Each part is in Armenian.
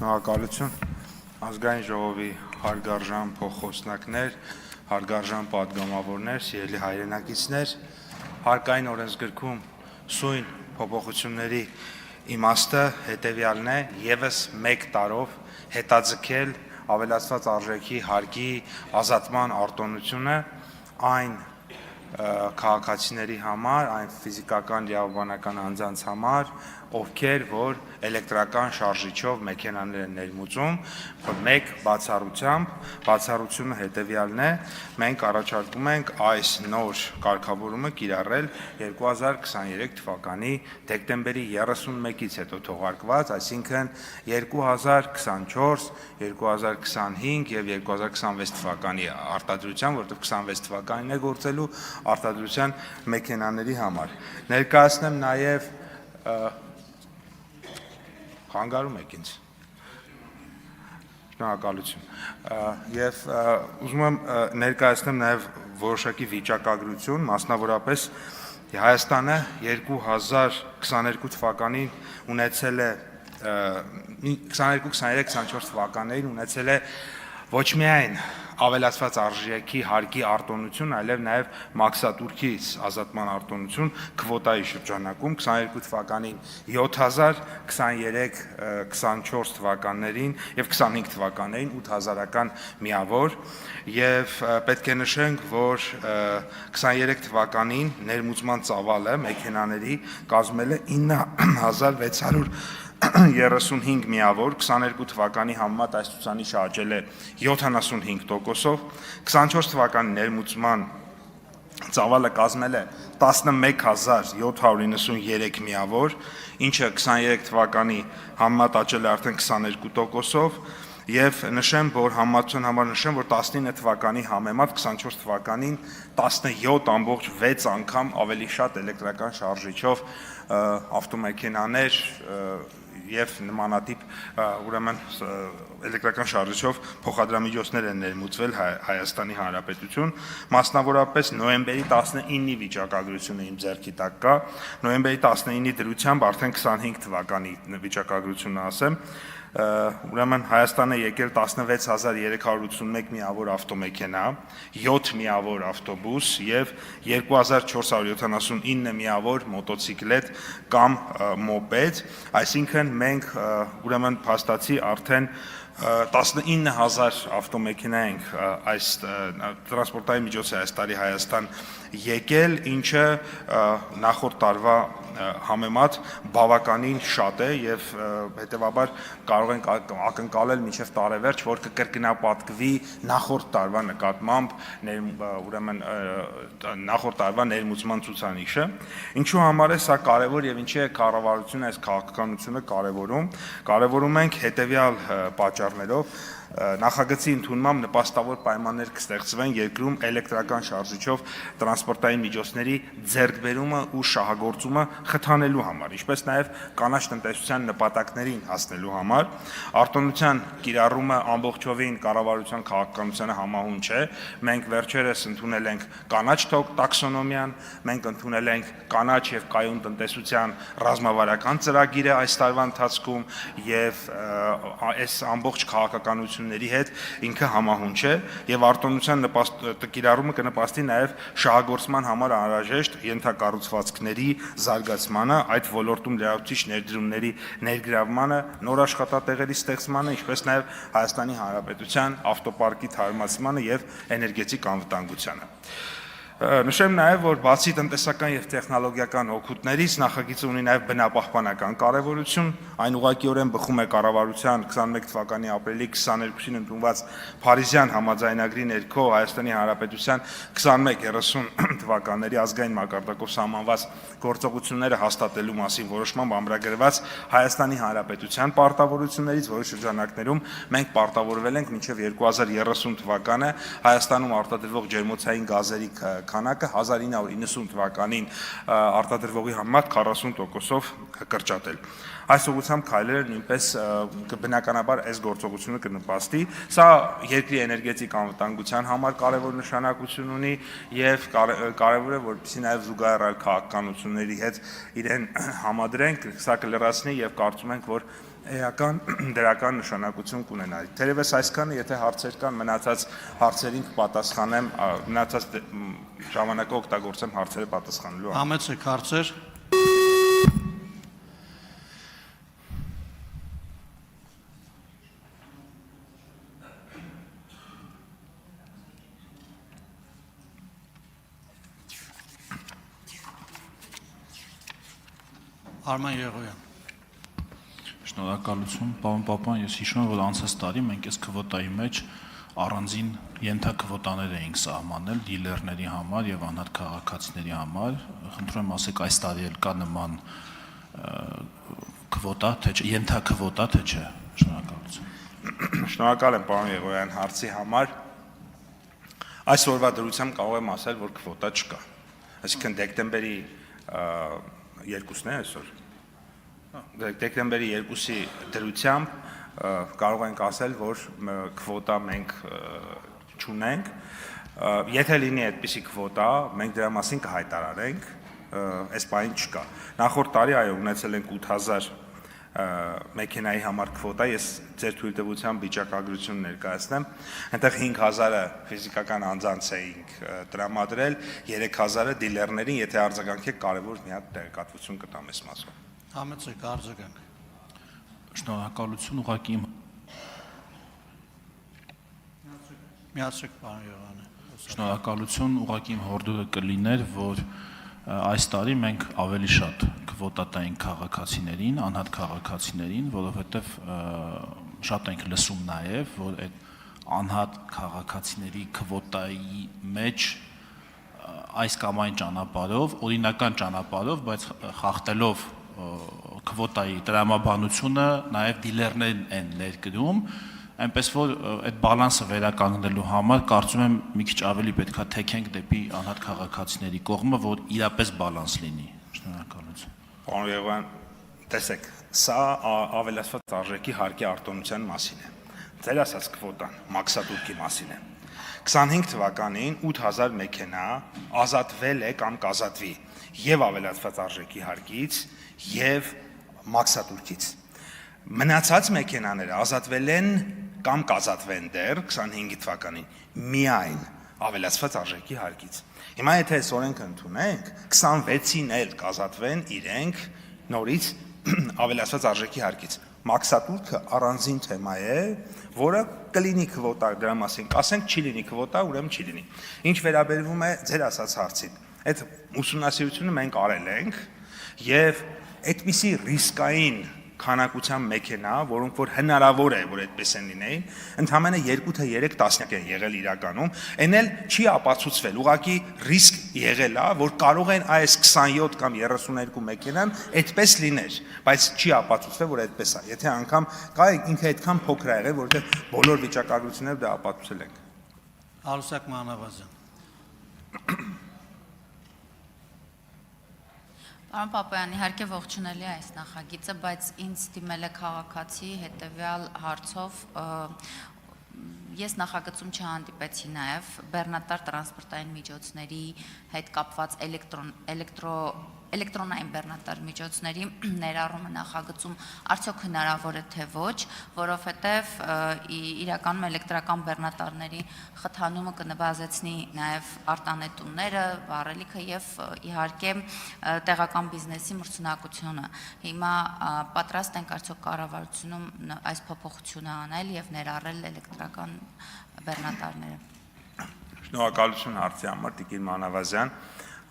Շնորհակալություն ազգային ժողովի հարգարժան փոխխոսնակներ, հարգարժան պատգամավորներ, սիրելի հայրենակիցներ, հարկային օրենսգրքում սույն փոփոխությունների իմաստը հետևյալն է, եւս 1 տարով հետաձգել ավելացված արժեքի հարկի ազատման արտոնությունը այն քաղաքացիների համար, այն ֆիզիկական իրավաբանական անձանց համար, ովքեր որ էլեկտրական շարժիչով մեքենաներ են ներմուծում, մեկ բացառությամբ, բացառությունը հետևյալն է, մենք առաջարկում ենք այս նոր կարգավորումը կիրառել 2023 թվականի դեկտեմբերի 31-ից հետո թողարկված, այսինքն 2024, 2025 եւ 2026 թվականի արտադրության, որտեղ 26 թվականին է գործելու արտադրության մեքենաների համար։ Ներկայացնեմ նաեւ խանգարում եք ինձ։ Շնորհակալություն։ Եվ ուզում եմ ներկայացնեմ նաեւ որոշակի վիճակագրություն, մասնավորապես Հայաստանը 2022 թվականին ունեցել է 22, 23, 24 թվականներին ունեցել է ոչ միայն ավելացված արժեքի հարկի արտոնություն, այլև նաև մաքսատուրքից ազատման արտոնություն քվոտայի շրջանակում 22 թվականին 7000, 23, 24 թվականներին եւ 25 թվականներին 8000-ական միավոր եւ պետք է նշենք, որ 23 թվականին ներմուծման ծավալը մեքենաների կազմել է 9635 միավոր, 22 թվականի համեմատ այս ցուցանիշը աճել է 75%-ով, 24 թվականի ներմուծման ծավալը կազմել է 11793 միավոր, ինչը 23 թվականի համեմատ աճել է արդեն 22%-ով, եւ նշեմ, որ համացան համար նշեմ, որ 19 թվականի համեմատ 24 թվականին 17.6 անգամ ավելի շատ էլեկտրական շարժիչով ավտոմեքենաներ եւ նմանատիպ ուրեմն էլեկտրական շարժիչով փոխադրամիջոցներ են ներմուծվել Հայաստանի Հանրապետություն, մասնավորապես նոյեմբերի 19-ի վիճակագրությունը իմ ձեռքի տակ կա, նոյեմբերի 19-ի դրությամբ արդեն 25 թվականի վիճակագրությունը ասեմ, ուրեմն Հայաստանը եկել 16381 միավոր ավտոմեքենա, 7 միավոր ավտոբուս եւ 2479 միավոր մոտոցիկլետ կամ մոպեդ, այսինքն մենք ուրեմն փաստացի արդեն 19000 ավտոմեքենա ենք այս տրանսպորտային միջոցը այս տարի Հայաստան եկել, ինչը նախորդ տարվա համեմատ բավականին շատ է եւ հետեւաբար կարող ենք ակնկալել մինչեւ տարեվերջ, որ կկրկնապատկվի նախորդ տարվա նկատմամբ ուրեմն նախորդ տարվա ներմուծման ցուցանիշը, ինչու համար է սա կարեւոր եւ ինչի է կառավարությունը այս քաղաքականությունը կարեւորում ենք հետեւյալ պատճառներով նախագծի ընդունմամբ նպաստավոր պայմաններ կստեղծվեն երկրում էլեկտրական շարժիչով տրանսպորտային միջոցների ձեռքբերումը ու շահագործումը խթանելու համար, ինչպես նաև կանաչ տնտեսության նպատակներին հասնելու համար, արտոնության կիրառումը ամբողջովին կառավարության քաղաքականությանը համահունչ է, մենք վերջերս ընդունել ենք կանաչ տաքսոնոմիան, մենք ընդունել ենք կանաչ եւ կայուն տնտեսության ռազմավարական ծրագիրը այս տարվա ընթացքում եւ այս ամբողջ քաղաքականությունը հետ ինքը համահունչ է եւ արտոնության կիրառումը կնպաստի նաեւ շահագործման համար անհրաժեշտ ենթակառուցվածքների զարգացմանը, այդ ոլորտում լրացուցիչ ներդրումների ներգրավմանը, նոր աշխատատեղերի ստեղծմանը, ինչպես նաեւ Հայաստանի Հանրապետության ավտոպարկի թարմացմանը եւ էներգետիկ անվտանգությանը։ Նշեմ նաև, որ բացի տնտեսական եւ տեխնոլոգիական օգուտներից նախագիծը ունի նաև բնապահպանական կարևորություն, այն ուղղակիորեն բխում է կառավարության 21 թվականի ապրիլի 22-ին ընդունված Փարիզյան համաձայնագրի ներքո Հայաստանի Հանրապետության 21-30 թվականների ազգային մակարդակով սահմանված գործողությունները հաստատելու մասին որոշմամբ ամրագրված Հայաստանի Հանրապետության պարտավորություններից, որի շրջանակներում մենք պարտավորվել ենք մինչև 2030 թվականը Հայաստանում արտադրվող ջերմոցային գազերի քանակը 1990 թվականին արտադրվողի համեմատ 40%-ով կրճատել։ Այս ուղղությամբ քայլերը նույնպես բնականաբար այս գործողությունը կնպաստի։ Սա երկրի էներգետիկ անվտանգության համար կարևոր նշանակություն ունի եւ կարևոր է, որպեսզի նաեւ զուգահեռ քաղաքականությունների հետ իրեն համադրենք, սա կլրացնի եւ կարծում ենք, որ էական դրական նշանակություն կունենա։ Թերևս այսքանը, եթե հարցեր կան, մնացած հարցերին կպատասխանեմ, մնացած ժամանակը օգտագործեմ հարցերը պատասխանելու։ Համեցեք հարցեր։ Արման Եղոյան։ Շնորհակալություն, պարոն Պապյան, ես հիշում եմ, որ անցած տարի մենք այս քվոտայի մեջ առանձին ենթաքվոտաներ էինք սահմանել դիլերների համար եւ անհատ քաղաքացիների համար։ Խնդրում եմ ասեք, այս տարի էլ կա նման քվոտա, թե չէ, ենթաքվոտա, թե չէ։ Շնորհակալություն։ Շնորհակալ եմ, պարոն Եղոյան, հարցի համար։ Այսօրվա դրությամբ կարող եմ ասել, որ քվոտա չկա։ Այսինքն դեկտեմբերի 2-ն է այսօր։ Դեկտեմբերի 2-ի դրությամբ կարող ենք ասել, որ քվոտա մենք չունենք։ Եթե լինի այդպիսի քվոտա, մենք դրա մասին կհայտարարենք, այս բանը չկա։ Նախորդ տարի այո ունեցել ենք 8000 մեքենայի համար քվոտա, ես ձեր թույլտվությամբ վիճակագրություն ներկայացնեմ, այնտեղ 5000-ը ֆիզիկական անձանց էինք տրամադրել, 3000-ը դիլերներին, եթե արձագանքեք, կարևոր մի հատ տեղեկատվություն կտամ այս մասով։ Համեցեք արձագանք։ Շնորհակալություն, ուղղակի Միացեք, պարոն Եղոյանը։ Շնորհակալություն, ուղղակի իմ հորդորը կլիներ, որ այս տարի մենք ավելի շատ քվոտա տայինք քաղաքացիներին, անհատ քաղաքացիներին, որովհետև շատ ենք լսում նաև, որ այդ անհատ քաղաքացիների քվոտայի մեջ այս կամ այն ճանապարհով, օրինական ճանապարհով, բայց խախտելով քվոտայի տրամաբանությունը, նաև դիլերներն են ներկրում, այնպես որ այդ բալանսը վերականգնելու համար կարծում եմ մի քիչ ավելի պետքա թեքենք դեպի անհատ քաղաքացիների կողմը, որ իրապես բալանս լինի։ Շնորհակալություն։ Պարոն Եղոյան, տեսեք, սա ավելացված արժեքի հարկի արտոնության մասին է։ Ձեր ասած քվոտան մաքսատուրքի մասին է։ 25 թվականին 8000 մեքենա ազատվել է կամ կազատվի եւ ավելացված արժեքի հարկից եւ մաքսատուրքից։ Մնացած մեքենաները ազատվել են կամ կազատվեն դեռ 25 թվականին միայն ավելացված արժեքի հարկից։ Հիմա եթե այս օրենքը ընդունենք, 26-ին էլ կազատվեն իրենք նորից ավելացված արժեքի հարկից։ Մաքսատուրքը առանձին թեմա է, որը կլինի քվոտա, դրա մասին կասենք, չի լինի քվոտա, ուրեմն չի լինի։ Ինչ վերաբերվում է ձեր ասած հարցին, այդ ուսումնասիրությունը մենք արել ենք եւ այդպիսի ռիսկային քանակության մեքենա, որոնք որ հնարավոր է, որ այդպես են լինեին, ընդամենը 2 թե 3 տասնյակ են եղել իրականում, այն էլ չի ապացուցվել, ուղղակի ռիսկ եղել է, որ կարող են այս 27 կամ 32 մեքենան այդպես լիներ, բայց չի ապացուցվել, որ այդպես է։ Եթե անգամ կա ինքը այդքան փոքր է եղել, որովհետև բոլոր վիճակագրությունները դա ապացուցել են։ Արուսակ Մանավազյան։ Պարոն Պապայան, իհարկե ողջունելի է այս նախագիծը, բայց ինձ դիմել է քաղաքացի հետևյալ հարցով, ես նախագծում չհանդիպեցի նաև բեռնատար տրանսպորտային միջոցների հետ կապված էլեկտրոնային բեռնատար միջոցների ներառումը նախագծում արդյոք հնարավոր է թե ոչ, որովհետև իրականում էլեկտրական բեռնատարների խթանումը կնվազեցնի նաև արտանետումները, վառելիքը եւ իհարկե տեղական բիզնեսի մրցունակությունը։ Հիմա պատրաստ ենք արդյոք կառավարությունում այս փոփոխությունը անել եւ ներառել էլեկտրական բեռնատարները։ Շնորհակալություն հարցի համար, Տիկին Մանավազյան։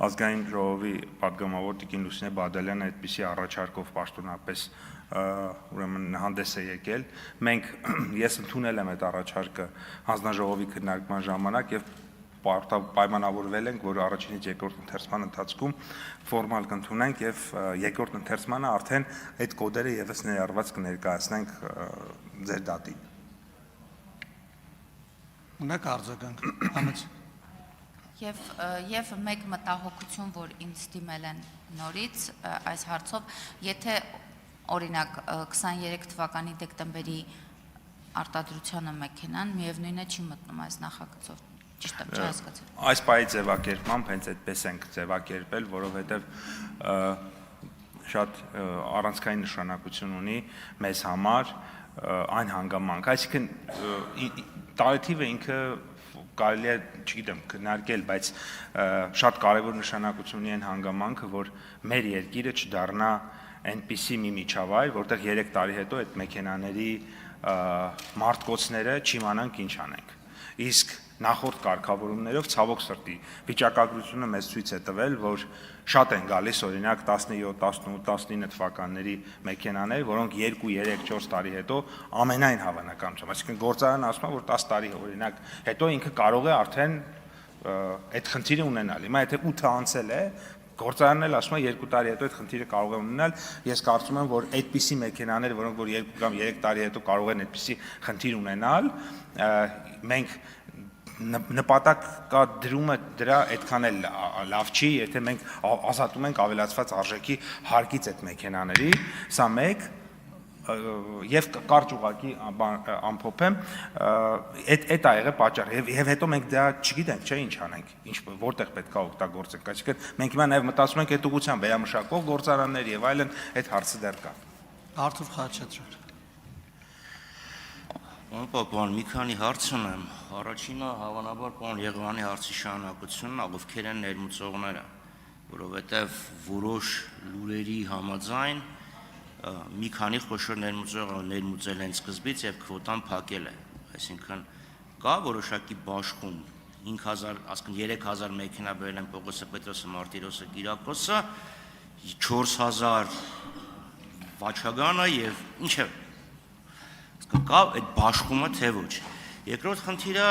Ազգային ժողովի պատգամավոր Տիկին Լուսինե Բադալյանը այդպիսի առաջարկով պաշտոնապես ուրեմն հանդես է եկել։ Ես ընդունել եմ այդ առաջարկը հանձնաժողովի քննարկման ժամանակ եւ պայմանավորվել ենք, որ առաջինից երկրորդ ընթերցման ընթացքում ֆորմալ կընդունենք եւ երկրորդ ընթերցմանը արդեն այդ կոդերը եւս ներառված կներկայացնենք ձեր դատին։ Ունեք արձագանք, համեց։ Եվ մեկ մտահոգություն, որ ինձ դիմել են նորից այս հարցով, եթե օրինակ 23 թվականի դեկտեմբերի արտադրությանը մեքենան միևնույն է չի մտնում այս նախագծով, ճիշտ եմ չհասկացա։ Այս պահի ձևակերպմամբ հենց այդպես ենք ձևակերպել, որովհետև շատ առանցքային նշանակություն ունի մեզ համար այն հանգամանք, այսինքն տարեթիվը ինքը կարելի է, չգիտեմ, քննարկել, բայց շատ կարևոր նշանակություն ունի այն հանգամանքը, որ մեր երկիրը չդառնա այնպիսի մի միջավայր, որտեղ 3 տարի հետո այդ մեքենաների մարտկոցները չիմանանք ինչ անենք։ Իսկ նախորդ կարգավորումներով ցավոք սրտի վիճակագրությունը մեզ ցույց է տվել, որ շատ են գալիս օրինակ 17, 18, 19 թվականների մեքենաներ, որոնք 2, 3, 4 տարի հետո ամենայն հավանականությամբ, այսինքն գործարանը ասում է, որ 10 տարի օրինակ հետո ինքը կարող է արդեն այդ խնդիրը ունենալ։ Հիմա եթե 8 անցել է, գործարանն էլ ասում է 2 տարի հետո այդ խնդիրը կարող է ունենալ։ Ես կարծում եմ, որ այդպիսի մեքենաներ, որոնք որ 2 կամ 3 տարի հետո կարող են այդպիսի խնդիր ունենալ, մենք նպատակադրումը դրա այդքան էլ լավ չի, եթե մենք ազատում ենք ավելացված արժեքի հարկից այդ մեքենաների, սա մեկ, եւ կարճ ուղակի ամփոփեմ, այդ ա եղել պատճառը եւ հետո մենք դա չգիտենք, չէ, ինչ անենք, որտեղ պետք է օգտագործենք, այսինքն մենք հիմա նաեւ մտածում ենք այդ ուղղությամբ վերամշակող գործարաններ եւ այլն, այդ հարցը դեռ կա։ Արթուր Խաչատրյան։ Պարոն, մի քանի հարց ունեմ։ Առաջինը հավանաբար պարոն Եղևանի հարցի շարունակությունն է, ովքեր են ներմուծողները, որովհետև որոշ լուրերի համաձայն մի քանի խոշոր ներմուծողը ներմուծել են սկզբից եւ քվոտան փակել է։ Այսինքն կա որոշակի բաշխում 5000, ասկն 3000 մեքենա բերել են Պողոսը, Պետրոսը, Մարտիրոսը, Կիրակոսը, 4000 Վաչագանը եւ ինչ է կա այդ բաշխումը թե ոչ։ Երկրորդ խնդիրը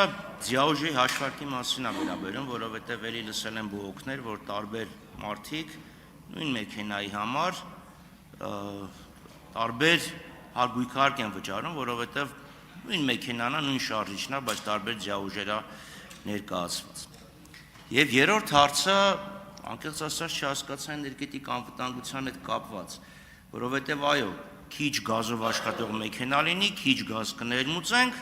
ձիաուժի հաշվարկի մասին է վերաբերում, որովհետև էլի լսել են բողոքներ, որ տարբեր մարդիկ նույն մեքենայի համար տարբեր հարգույքարկ են վճարում, որովհետև նույն մեքենան է, նույն շարժիչն է, բայց տարբեր ձիաուժեր է ներկայացված։ Եվ երրորդ հարցը անկեղծ ասած չհասկացա էներգետիկ անվտանգության հետ կապված, որովհետև այո, քիչ գազով աշխատող մեքենա լինի, քիչ գազ կներմուծենք,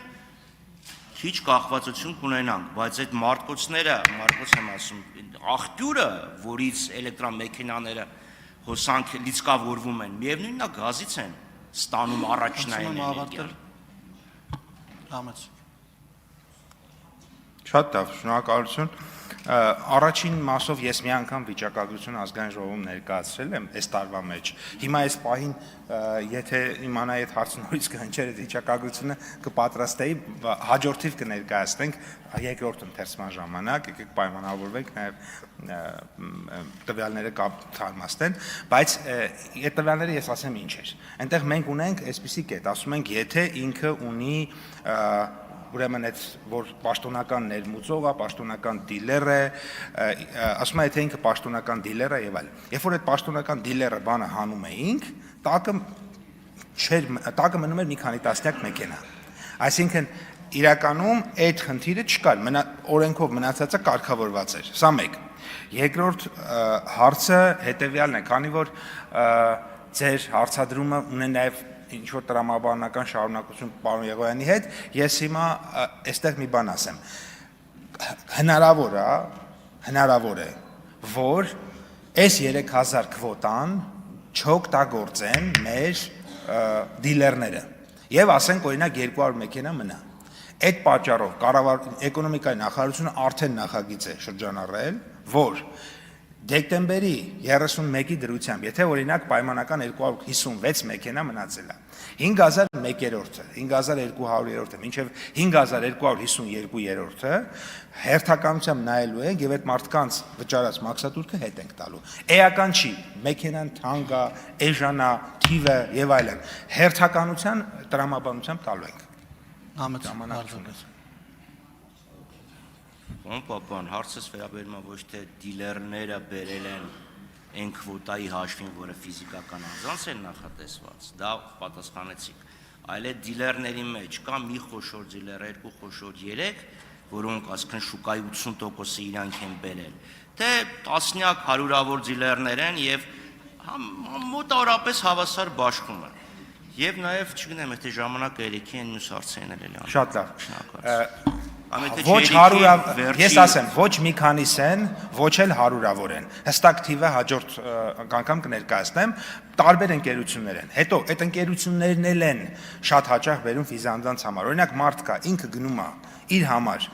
քիչ կախվածություն կունենանք, բայց այդ մարտկոցները, մարտկոց եմ ասում, աղբյուրը, որից էլեկտրամեքենաները հոսանք լիցքավորվում են, միևնույնն է գազից են ստանում առաջնային էներգիան։ Շատ լավ, շնորհակալություն։ Առաջին մասով ես մի անգամ վիճակագրություն ազգային ժողովում ներկայացրել եմ այս տարվա մեջ։ Հիմա այս պահին, եթե իմանայի այդ հարցը նորից կհնչեր այդ վիճակագրությունը կպատրաստեի, հաջորդիվ կներկայացնենք երկրորդ ընթերցման ժամանակ, եկեք պայմանավորվենք նաև տվյալները թարմաստեն, բայց այդ տվյալները ես ասեմ ինչ էր։ Այնտեղ մենք ունենք այսպիսի կետ, ասում ենք, եթե ինքը ունի ուրեմն այդ որ պաշտոնական ներմուծող է, պաշտոնական դիլեր է, ասում է եթե ինքը պաշտոնական դիլեր է եւ այլն։ Երբ որ այդ պաշտոնական դիլերը բանը հանում էինք, տակը մնում էր մի քանի տասնյակ մեքենա։ Այսինքն իրականում այդ խնդիրը չկար, օրենքով մնացածը կարգավորված էր։ Սա մեկ։ Երկրորդ հարցը հետեւյալն է, քանի որ ձեր հարցադրումը ունի նաեւ ինչ որ տրամաբանական շարունակություն պարոն Եղոյանի հետ, ես հիմա այստեղ մի բան ասեմ։ Հնարավոր է, որ այս 3000 քվոտան չօգտագործեն մեր դիլերները եւ ասենք օրինակ 200 մեքենա մնա։ Այդ պատճառով էկոնոմիկայի նախարարությունը արդեն նախագիծ է շրջանառել, որ դեկտեմբերի 31-ի դրությամբ, եթե օրինակ պայմանական 256 մեքենա մնացել է, 5001-րդը, 5200-րդը, մինչև 5252-րդը հերթականությամբ նայելու ենք եւ այդ մարդկանց վճարած մաքսատուրքը հետ ենք տալու։ Էական չի, մեքենան թանկ է, էժան է, թիվը եւ այլն։ Հերթականության տրամաբանությամբ տալու ենք։ Պապան, հարցս վերաբերում է ոչ թե դիլերները բերել են այն քվոտայի հաշվին, որը ֆիզիկական անձանց են նախատեսված, դա պատասխանեցիք, այլ այդ դիլերների մեջ կա մի խոշոր դիլեր, 2 խոշոր 3, որոնք ասկն շուկայի 80%-ը իրանք են բերել, թե տասնյակ հարյուրավոր դիլերներ են եւ մոտավորապես հավասար բաշխում են։ Եվ նաեւ չգիտեմ, եթե ժամանակը երեքի են մյուս հարցերն էլ Շատ լավ։ Ոչ 100, ես ասեմ, ոչ մի քանիս են, ոչ էլ 100-ավոր են։ Հստակ թիվը հաջորդ անգամ կներկայացնեմ, տարբեր ընկերություններ են։ Հետո այդ ընկերություններն էլ են շատ հաճախ բերում վիզանձանց համար։ Օրինակ մարդ կա, ինքը գնում է իր համար,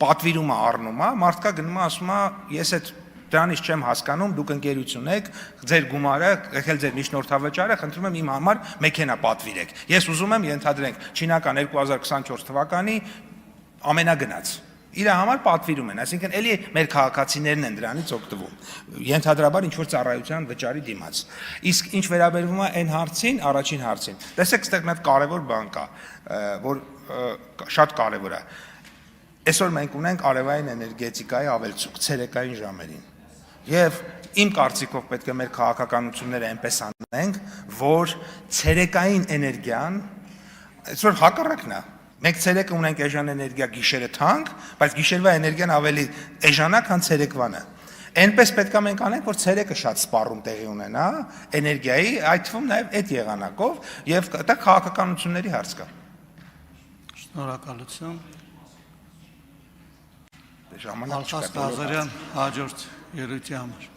պատվիրում է առնում է, մարդ կա գնում է ասում է, ես այդ դրանից չեմ հասկանում, դուք ընկերություն եք, ձեր գումարը, եկել ձեր միջնորդավճարը, խնդրում եմ իմ համար մեքենա պատվիրեք։ Ես ուզում եմ ենթադրենք չինական 2024 թվականի ամենագնաց։ Իր համար պատվիրում են, այսինքն էլի մեր քաղաքացիներն են դրանից օգտվում։ Ենթադրաբար ինչ որ ծառայության վճարի դիմաց։ Իսկ ինչ վերաբերվում է այն հարցին, առաջին հարցին։ Տեսեք, այստեղ մի հատ կարևոր բան կա, որ շատ կարևոր է։ Այսօր մենք ունենք արևային էներգետիկայի ավելցուկ ցերեկային ժամերին։ Եվ իմ կարծիքով պետք է մեր քաղաքականությունները այնպես անենք, որ ցերեկային էներգիան այսօր հակառակն է։ Մենք ցերեկը ունենք էժան էներգիա, գիշերը թանկ, բայց գիշերվա էներգիան ավելի էժան է, քան ցերեկվանը։ Այնպես պետք է մենք անենք, որ ցերեկը շատ սպառում տեղի ունենա էներգիայի, այդ թվում նաև այդ եղանակով, եւ դա քաղաքականությունների հարց կա։ Շնորհակալություն։ Ժամանակ չկա։ Ալխաս Ղազարյան, հաջորդ ելույթի համար։